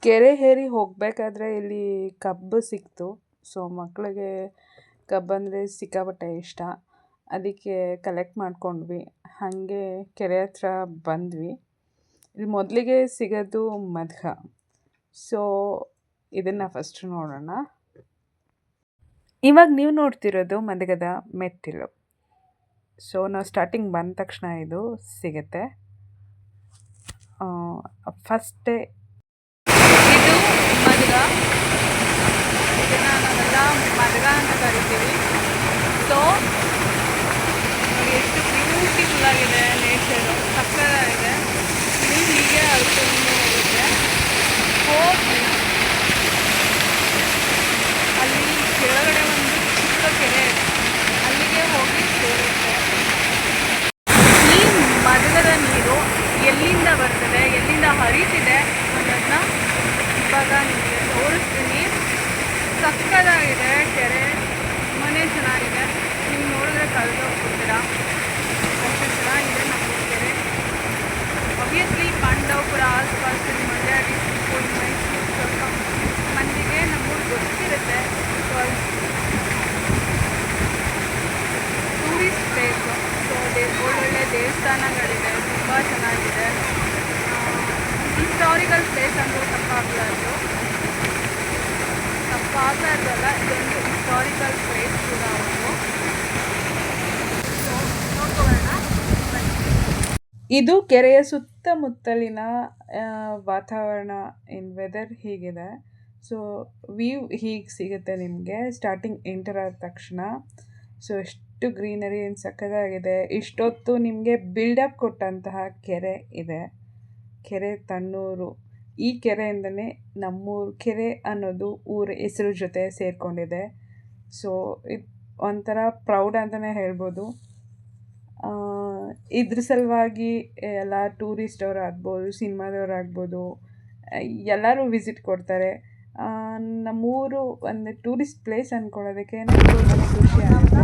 ಕೆರೆ ಏರಿ ಹೋಗಬೇಕಾದ್ರೆ ಇಲ್ಲಿ ಕಬ್ಬು ಸಿಕ್ತು. ಸೊ ಮಕ್ಕಳಿಗೆ ಕಬ್ಬಂದರೆ ಸಿಕ್ಕಾಪಟ್ಟೆ ಇಷ್ಟ. ಅದಕ್ಕೆ ಕಲೆಕ್ಟ್ ಮಾಡ್ಕೊಂಡ್ವಿ. ಹಾಗೆ ಕೆರೆ ಹತ್ರ ಬಂದ್ವಿ. ಇಲ್ಲಿ ಮೊದಲಿಗೆ ಸಿಗೋದು ಮದ್ಗ. ಸೊ ಇದನ್ನು ಫಸ್ಟ್ ನೋಡೋಣ. ಇವಾಗ ನೀವು ನೋಡ್ತಿರೋದು ಮದಗದ ಮೆಟ್ಟಿಲು. ಸೊ ನಾವು ಸ್ಟಾರ್ಟಿಂಗ್ ಬಂದ ತಕ್ಷಣ ಇದು ಸಿಗುತ್ತೆ. ಫಸ್ಟೇ ಇದು ಮದಗ. ಇದನ್ನು ನಾವೆಲ್ಲ ಮದಗ ಅಂತ ಕರಿತೀವಿ. ಸೊ ನೋಡಿ ಎಷ್ಟು ಬ್ಯೂಟಿಫುಲ್ ಆಗಿದೆ ನೇಚರು, ಸಕ್ಕತ್ತಾಗಿದೆ. ನೀವು ಹೀಗೆ ಅಳ್ಕೊಂಡು ಹೋಗುತ್ತೆ. ಹೋಗಿ ಅಲ್ಲಿ ಕೆಳಗಡೆ ಒಂದು ಚಿಕ್ಕ ಕೆರೆ ಇದೆ, ಅಲ್ಲಿಗೆ ಹೋಗಿ ಸೇರುತ್ತೆ. ಈ ಮದಗದ ನೀರು ಎಲ್ಲಿಂದ ಬರ್ತದೆ, ಎಲ್ಲಿಂದ ಹರಿತಿದೆ ಅನ್ನೋದನ್ನ ಇವಾಗ ನಿಮಗೆ ತೋರಿಸ್ತೀನಿ. ಸಕ್ಕತ್ತಾಗಿದೆ ಕೆರೆ, ತುಂಬಾ ಚೆನ್ನಾಗಿದೆ. ನೀವು ನೋಡಿದ್ರೆ ಕಳೆದು ಹೋಗ್ತೀರಾ, ಅಷ್ಟು ಚೆನ್ನಾಗಿದೆ ನಮ್ಮ ಕೆರೆ. ಆಬ್ವಿಯಸ್ಲಿ ಪಾಂಡವಪುರ ಆಸ್ಪಾಸಿನ ಮಂಡ್ಯ ಡಿಸ್ಟ್ರಿಕ್ಟ್, ಮೈಸೂರು ಸ್ವಲ್ಪ ಮಂದಿಗೆ ನಮ್ಮೂರು ಗೊತ್ತಿರುತ್ತೆ. Tourist place. ಸೊ ಒಳ್ಳೊಳ್ಳೆ ದೇವಸ್ಥಾನಗಳಿದೆ, ತುಂಬ ಚೆನ್ನಾಗಿದೆ. ಹಿಸ್ಟಾರಿಕಲ್ ಪ್ಲೇಸ್ ಅಂದರೆ ತಪ್ಪಾಗಲಾರ್ದು ಅಲ್ಲ, ಇದೊಂದು ಹಿಸ್ಟಾರಿಕಲ್ ಪ್ಲೇಸ್ ಕೂಡ ಒಂದು. ಸೊ ನೋಡ್ಕೊಳ್ಳೋಣ. ಇದು ಕೆರೆಯ ಸುತ್ತಮುತ್ತಲಿನ ವಾತಾವರಣ, ವೆದರ್ ಹೀಗಿದೆ. ಸೊ ವ್ಯೂ ಹೀಗೆ ಸಿಗುತ್ತೆ ನಿಮಗೆ ಸ್ಟಾರ್ಟಿಂಗ್ ಎಂಟರ್ ಆದ ತಕ್ಷಣ. ಸೊ ಎಷ್ಟು ಗ್ರೀನರಿ, ಏನು ಸಕ್ಕತ್ತಾಗಿದೆ. ಇಷ್ಟೊತ್ತು ನಿಮಗೆ ಬಿಲ್ಡಪ್ ಕೊಟ್ಟಂತಹ ಕೆರೆ ಇದೆ, ಕೆರೆ ತಣ್ಣೂರು. ಈ ಕೆರೆಯಿಂದನೇ ನಮ್ಮೂರು ಕೆರೆ ಅನ್ನೋದು ಊರ ಹೆಸರು ಜೊತೆ ಸೇರಿಕೊಂಡಿದೆ. ಸೊ ಇದು ಒಂಥರ ಪ್ರೌಡ್ ಅಂತಲೇ ಹೇಳ್ಬೋದು. ಇದ್ರ ಸಲುವಾಗಿ ಎಲ್ಲ ಟೂರಿಸ್ಟವ್ರು ಆಗ್ಬೋದು, ಸಿನಿಮಾದವ್ರಾಗ್ಬೋದು, ಎಲ್ಲರೂ ವಿಸಿಟ್ ಕೊಡ್ತಾರೆ. ನಮ್ಮೂರು ಒಂದು ಟೂರಿಸ್ಟ್ ಪ್ಲೇಸ್ ಅಂದ್ಕೊಳ್ಳೋದಕ್ಕೆ ನನಗೆ ತುಂಬಾ ಖುಷಿ ಆಗುತ್ತೆ.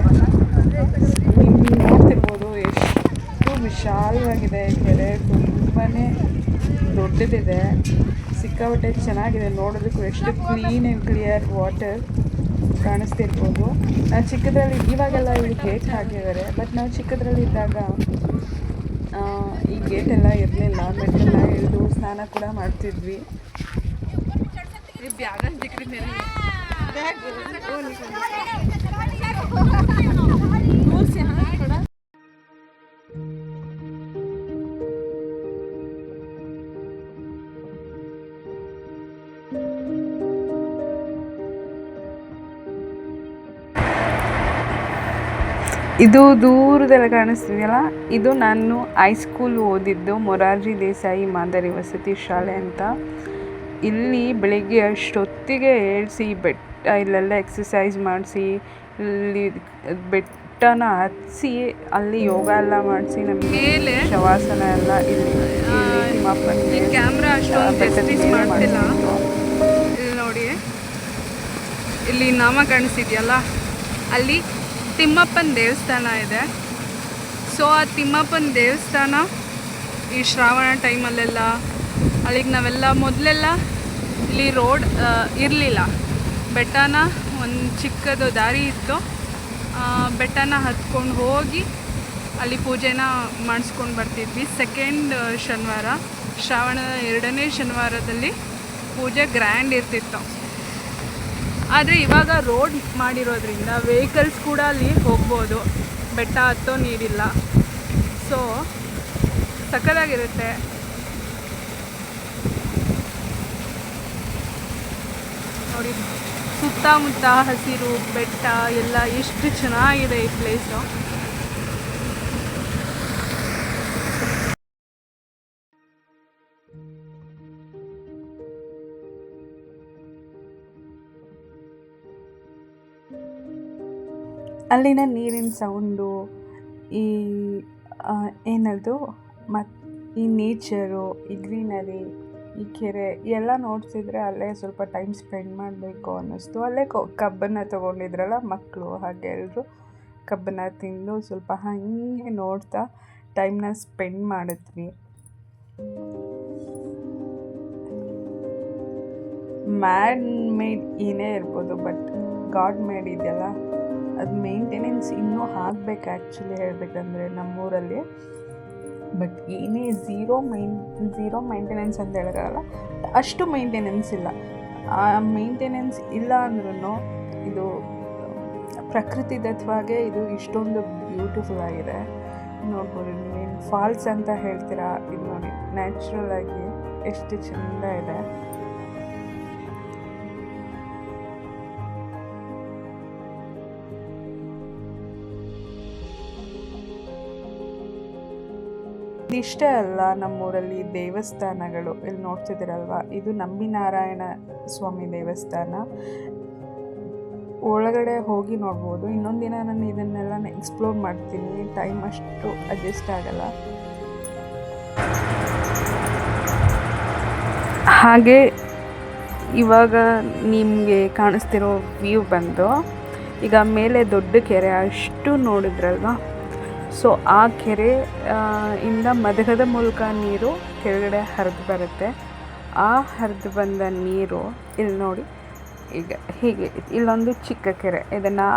ನೀವು ನೋಡ್ತಿರ್ಬೋದು ಎಷ್ಟು ವಿಶಾಲವಾಗಿದೆ ಕೆರೆ, ತುಂಬಾ ದೊಡ್ಡದಿದೆ, ಸಿಕ್ಕಾಪಟ್ಟೆ ಚೆನ್ನಾಗಿದೆ. ನೋಡೋದಕ್ಕೂ ಎಷ್ಟು ಕ್ಲೀನ್ ಆ್ಯಂಡ್ ಕ್ಲಿಯರ್ ವಾಟರ್ ಕಾಣಿಸ್ತಿರ್ಬೋದು. ನಾವು ಚಿಕ್ಕದ್ರಲ್ಲಿ, ಇವಾಗೆಲ್ಲ ಇಲ್ಲಿ ಗೇಟ್ ಹಾಕಿದ್ದಾರೆ, ಬಟ್ ನಾವು ಚಿಕ್ಕದ್ರಲ್ಲಿದ್ದಾಗ ಈ ಗೇಟೆಲ್ಲ ಇರಲಿಲ್ಲ. ಮೆಟ್ಟೆಲ್ಲ ಇಳಿದು ಸ್ನಾನ ಕೂಡ ಮಾಡ್ತಿದ್ವಿ. ಇದು ದೂರದೆಲ್ಲ ಕಾಣಿಸ್ತಿದೆಯಲ್ಲ, ಇದು ನಾನು ಹೈಸ್ಕೂಲ್ ಓದಿದ್ದು ಮೊರಾರ್ಜಿ ದೇಸಾಯಿ ಮಾದರಿ ವಸತಿ ಶಾಲೆ ಅಂತ. ಇಲ್ಲಿ ಬೆಳಿಗ್ಗೆ ಅಷ್ಟೊತ್ತಿಗೆ ಏಳಿಸಿ ಇಲ್ಲೆಲ್ಲ ಎಕ್ಸಸೈಸ್ ಮಾಡಿಸಿ, ಇಲ್ಲಿ ಬೆಟ್ಟನ ಹತ್ತಿ ಅಲ್ಲಿ ಯೋಗ ಎಲ್ಲ ಮಾಡಿಸಿ ನಮಗೆ ಶವಾಸನ ಎಲ್ಲ ಇಲ್ಲಿ ಕ್ಯಾಮ್ರಾ ಇಲ್ಲಿ ನೋಡಿ, ಇಲ್ಲಿ ನಾಮ ಕಾಣಿಸ್ತಿದೆಯಲ್ಲ, ಅಲ್ಲಿ ತಿಮ್ಮಪ್ಪನ ದೇವಸ್ಥಾನ ಇದೆ. ಸೊ ಆ ತಿಮ್ಮಪ್ಪನ ದೇವಸ್ಥಾನ ಈ ಶ್ರಾವಣ ಟೈಮಲ್ಲೆಲ್ಲ ಅಲ್ಲಿಗೆ ನಾವೆಲ್ಲ ಮೊದಲೆಲ್ಲ ಇಲ್ಲಿ ರೋಡ್ ಇರಲಿಲ್ಲ, ಬೆಟ್ಟನ ಒಂದು ಚಿಕ್ಕದು ದಾರಿ ಇತ್ತು, ಬೆಟ್ಟನ ಹತ್ಕೊಂಡು ಹೋಗಿ ಅಲ್ಲಿ ಪೂಜೆನ ಮಾಡಿಸ್ಕೊಂಡು ಬರ್ತಿದ್ವಿ. ಸೆಕೆಂಡ್ ಶನಿವಾರ, ಶ್ರಾವಣದ 2ನೇ ಶನಿವಾರದಲ್ಲಿ ಪೂಜೆ ಗ್ರ್ಯಾಂಡ್ ಇರ್ತಿತ್ತು. ಆದರೆ ಇವಾಗ ರೋಡ್ ಮಾಡಿರೋದ್ರಿಂದ ವೆಹಿಕಲ್ಸ್ ಕೂಡ ಅಲ್ಲಿ ಹೋಗ್ಬೋದು, ಬೆಟ್ಟ ಹತ್ತೋ ನೀರಿಲ್ಲ. ಸೊ ಸಕ್ಕತ್ತಾಗಿರುತ್ತೆ. ನೋಡಿ ಸುತ್ತಮುತ್ತ ಹಸಿರು, ಬೆಟ್ಟ ಎಲ್ಲ ಎಷ್ಟು ಚೆನ್ನಾಗಿದೆ ಈ ಪ್ಲೇಸು. ಅಲ್ಲಿನ ನೀರಿನ ಸೌಂಡು, ಈ ಏನದು ಮತ್ತು ಈ ನೇಚರು, ಈ ಗ್ರೀನರಿ, ಈ ಕೆರೆ ಎಲ್ಲ ನೋಡ್ತಿದ್ರೆ ಅಲ್ಲೇ ಸ್ವಲ್ಪ ಟೈಮ್ ಸ್ಪೆಂಡ್ ಮಾಡಬೇಕು ಅನ್ನಿಸ್ತು. ಅಲ್ಲೇ ಕಬ್ಬನ್ನು ತೊಗೊಂಡಿದ್ರಲ್ಲ ಮಕ್ಕಳು, ಹಾಗೆ ಎಲ್ಲರೂ ಕಬ್ಬನ್ನು ತಿಂದು ಸ್ವಲ್ಪ ಹಾಗೆ ನೋಡ್ತಾ ಟೈಮ್ನ ಸ್ಪೆಂಡ್ ಮಾಡಿದ್ವಿ. ಮ್ಯಾನ್ ಮೇಡ್ ಏನೇ ಇರ್ಬೋದು, ಬಟ್ ಗಾಡ್ ಮೇಡ್ ಇದೆಯಲ್ಲ, ಅದು ಮೇಂಟೆನೆನ್ಸ್ ಇನ್ನೂ ಆಗಬೇಕು ಆ್ಯಕ್ಚುಲಿ ಹೇಳಬೇಕಂದ್ರೆ ನಮ್ಮೂರಲ್ಲಿ. ಬಟ್ ಏನೇ ಝೀರೋ ಮೈಂಟೆನೆನ್ಸ್ ಅಂತ ಹೇಳೋಕ್ಕಾಗಲ್ಲ, ಅಷ್ಟು ಮೇಂಟೆನೆನ್ಸ್ ಇಲ್ಲ. ಆ ಮೇಂಟೆನೆನ್ಸ್ ಇಲ್ಲ ಅಂದ್ರೂ ಇದು ಪ್ರಕೃತಿದತ್ತವಾಗೇ ಇದು ಇಷ್ಟೊಂದು ಬ್ಯೂಟಿಫುಲ್ ಆಗಿದೆ. ನೋಡ್ಬೋದು ನೀವೇನು ಫಾಲ್ಸ್ ಅಂತ ಹೇಳ್ತೀರಾ, ಇದು ನೋಡಿ ನ್ಯಾಚುರಲ್ ಆಗಿ ಎಷ್ಟು ಚೆಂದ ಇದೆ. ಇದಿಷ್ಟೇ ಅಲ್ಲ, ನಮ್ಮೂರಲ್ಲಿ ದೇವಸ್ಥಾನಗಳು ಇಲ್ಲಿ ನೋಡ್ತಿದ್ದೀರಲ್ವ, ಇದು ನಂಬಿನಾರಾಯಣ ಸ್ವಾಮಿ ದೇವಸ್ಥಾನ. ಒಳಗಡೆ ಹೋಗಿ ನೋಡ್ಬೋದು. ಇನ್ನೊಂದು ದಿನ ನಾನು ಇದನ್ನೆಲ್ಲ ಎಕ್ಸ್ಪ್ಲೋರ್ ಮಾಡ್ತೀನಿ, ಟೈಮ್ ಅಷ್ಟು ಅಡ್ಜಸ್ಟ್ ಆಗಲ್ಲ. ಹಾಗೆ ಇವಾಗ ನಿಮಗೆ ಕಾಣಿಸ್ತಿರೋ ವ್ಯೂ ಬಂದು, ಈಗ ಮೇಲೆ ದೊಡ್ಡ ಕೆರೆ ಅಷ್ಟು ನೋಡಿದ್ರಲ್ವ, ಸೊ ಆ ಕೆರೆ ಇಂದ ಮದಗದ ಮೂಲಕ ನೀರು ಕೆಳಗಡೆ ಹರಿದು ಬರುತ್ತೆ. ಆ ಹರಿದು ಬಂದ ನೀರು ಇಲ್ಲಿ ನೋಡಿ, ಈಗ ಹೀಗೆ ಇಲ್ಲೊಂದು ಚಿಕ್ಕ ಕೆರೆ, ಇದನ್ನು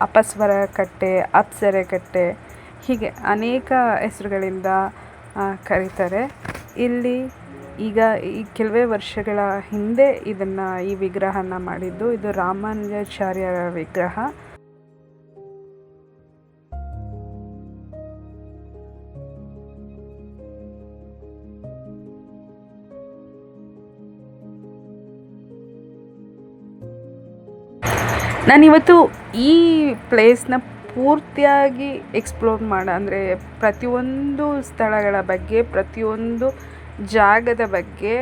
ಅಪಸ್ವರ ಕಟ್ಟೆ, ಅಪ್ಸರೆ ಕಟ್ಟೆ, ಹೀಗೆ ಅನೇಕ ಹೆಸರುಗಳಿಂದ ಕರೀತಾರೆ. ಇಲ್ಲಿ ಈಗ ಈ ಕೆಲವೇ ವರ್ಷಗಳ ಹಿಂದೆ ಈ ವಿಗ್ರಹನ ಮಾಡಿದ್ದು. ಇದು ರಾಮಾನುಜಾಚಾರ್ಯರ ವಿಗ್ರಹ. ನಾನಿವತ್ತು ಈ ಪ್ಲೇಸ್ನ ಪೂರ್ತಿಯಾಗಿ ಎಕ್ಸ್ಪ್ಲೋರ್ ಅಂದರೆ ಪ್ರತಿಯೊಂದು ಸ್ಥಳಗಳ ಬಗ್ಗೆ, ಪ್ರತಿಯೊಂದು ಜಾಗದ ಬಗ್ಗೆ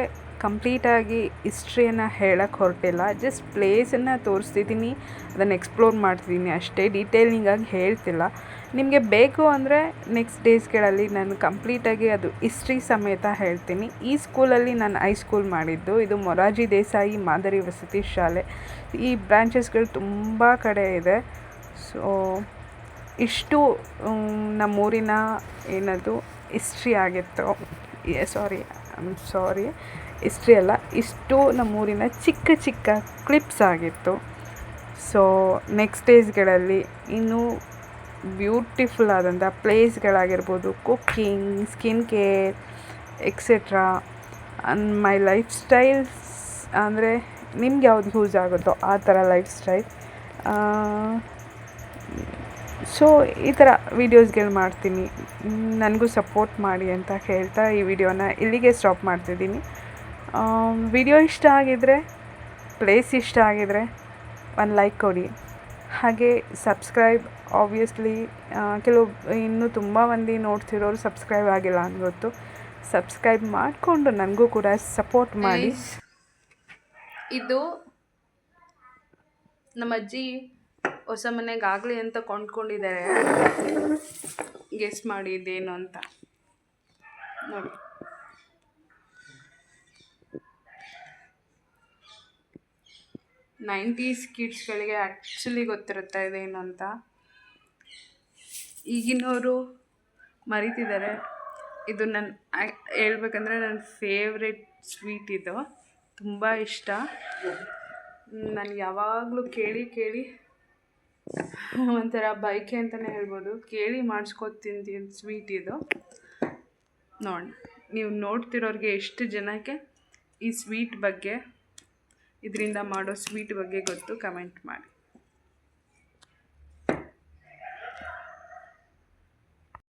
ಕಂಪ್ಲೀಟಾಗಿ ಹಿಸ್ಟ್ರಿಯನ್ನು ಹೇಳಕ್ಕೆ ಹೊರಟಿಲ್ಲ. ಜಸ್ಟ್ ಪ್ಲೇಸನ್ನು ತೋರಿಸ್ತಿದ್ದೀನಿ, ಅದನ್ನು ಎಕ್ಸ್ಪ್ಲೋರ್ ಮಾಡ್ತಿದ್ದೀನಿ ಅಷ್ಟೇ, ಡೀಟೇಲಿಂಗಾಗಿ ಹೇಳ್ತಿಲ್ಲ. ನಿಮಗೆ ಬೇಕು ಅಂದರೆ ನೆಕ್ಸ್ಟ್ ಡೇಸ್ಗಳಲ್ಲಿ ನಾನು ಕಂಪ್ಲೀಟಾಗಿ ಅದು ಹಿಸ್ಟ್ರಿ ಸಮೇತ ಹೇಳ್ತೀನಿ. ಈ ಸ್ಕೂಲಲ್ಲಿ ನಾನು ಹೈಸ್ಕೂಲ್ ಮಾಡಿದ್ದು. ಇದು ಮೊರಾರ್ಜಿ ದೇಸಾಯಿ ಮಾದರಿ ವಸತಿ ಶಾಲೆ. ಈ ಬ್ರಾಂಚಸ್ಗಳು ತುಂಬ ಕಡೆ ಇದೆ. ಸೊ ಇಷ್ಟು ನಮ್ಮೂರಿನ ಏನದು ಹಿಸ್ಟ್ರಿ ಆಗಿತ್ತು. ಸಾರಿ ಹಿಸ್ಟ್ರಿ ಅಲ್ಲ, ಇಷ್ಟು ನಮ್ಮೂರಿನ ಚಿಕ್ಕ ಚಿಕ್ಕ ಕ್ಲಿಪ್ಸ್ ಆಗಿತ್ತು. ಸೊ ನೆಕ್ಸ್ಟ್ ಡೇಸ್ಗಳಲ್ಲಿ ಇನ್ನೂ ಬ್ಯೂಟಿಫುಲ್ ಆದಂಥ ಪ್ಲೇಸ್ಗಳಾಗಿರ್ಬೋದು, cooking, skin care etcetera, my lifestyles ಅಂದರೆ ನಿಮ್ಗೆ ಯಾವ್ದು ಯೂಸ್ ಆಗುತ್ತೋ ಆ ಥರ ಲೈಫ್ ಸ್ಟೈಲ್. ಸೊ ಈ ಥರ ವೀಡಿಯೋಸ್ಗಳು ಮಾಡ್ತೀನಿ, ನನಗೂ ಸಪೋರ್ಟ್ ಮಾಡಿ ಅಂತ ಹೇಳ್ತಾ ಈ ವಿಡಿಯೋನ ಇಲ್ಲಿಗೆ ಸ್ಟಾಪ್ ಮಾಡ್ತಿದ್ದೀನಿ. ವಿಡಿಯೋ ಇಷ್ಟ ಆಗಿದರೆ, ಪ್ಲೇಸ್ ಇಷ್ಟ ಆಗಿದರೆ ಒಂದು ಲೈಕ್ ಕೊಡಿ. ಹಾಗೆ ಸಬ್ಸ್ಕ್ರೈಬ್, ಆಬ್ವಿಯಸ್ಲಿ ಕೆಲವು ಇನ್ನೂ ತುಂಬ ಮಂದಿ ನೋಡ್ತಿರೋರು ಸಬ್ಸ್ಕ್ರೈಬ್ ಆಗಿಲ್ಲ ಅನ್ಗೊತ್ತು. ಸಬ್ಸ್ಕ್ರೈಬ್ ಮಾಡಿಕೊಂಡು ನನಗೂ ಕೂಡ ಸಪೋರ್ಟ್ ಮಾಡಿ. ಇದು ನಮ್ಮ ಅಜ್ಜಿ ಹೊಸ ಮನೆಗೆ ಆಗಲಿ ಅಂತ ಕೊಂಡ್ಕೊಂಡಿದ್ದಾರೆ. ಗೆಸ್ ಮಾಡಿ ಇದೇನು ಅಂತ ನೋಡಿ. ನೈಂಟೀಸ್ ಕಿಡ್ಸ್ಗಳಿಗೆ ಆ್ಯಕ್ಚುಲಿ ಗೊತ್ತಿರುತ್ತೆ ಇದೇನು ಅಂತ. ಈಗಿನವರು ಮರಿತಿದ್ದಾರೆ. ಇದು ನನ್ನ ಹೇಳ್ಬೇಕಂದ್ರೆ ನನ್ನ ಫೇವ್ರೆಟ್ ಸ್ವೀಟ್. ಇದು ತುಂಬ ಇಷ್ಟ. ನಾನು ಯಾವಾಗಲೂ ಕೇಳಿ ಒಂಥರ ಬೈಕೆ ಅಂತಲೇ ಹೇಳ್ಬೋದು, ಕೇಳಿ ಮಾಡಿಸ್ಕೊತೀನಿ ಸ್ವೀಟ್ ಇದು. ನೋಡಿ, ನೀವು ನೋಡ್ತಿರೋರಿಗೆ ಎಷ್ಟು ಜನಕ್ಕೆ ಈ ಸ್ವೀಟ್ ಬಗ್ಗೆ, ಇದರಿಂದ ಮಾಡೋ ಸ್ವೀಟ್ ಬಗ್ಗೆ ಗೊತ್ತು, ಕಮೆಂಟ್ ಮಾಡಿ.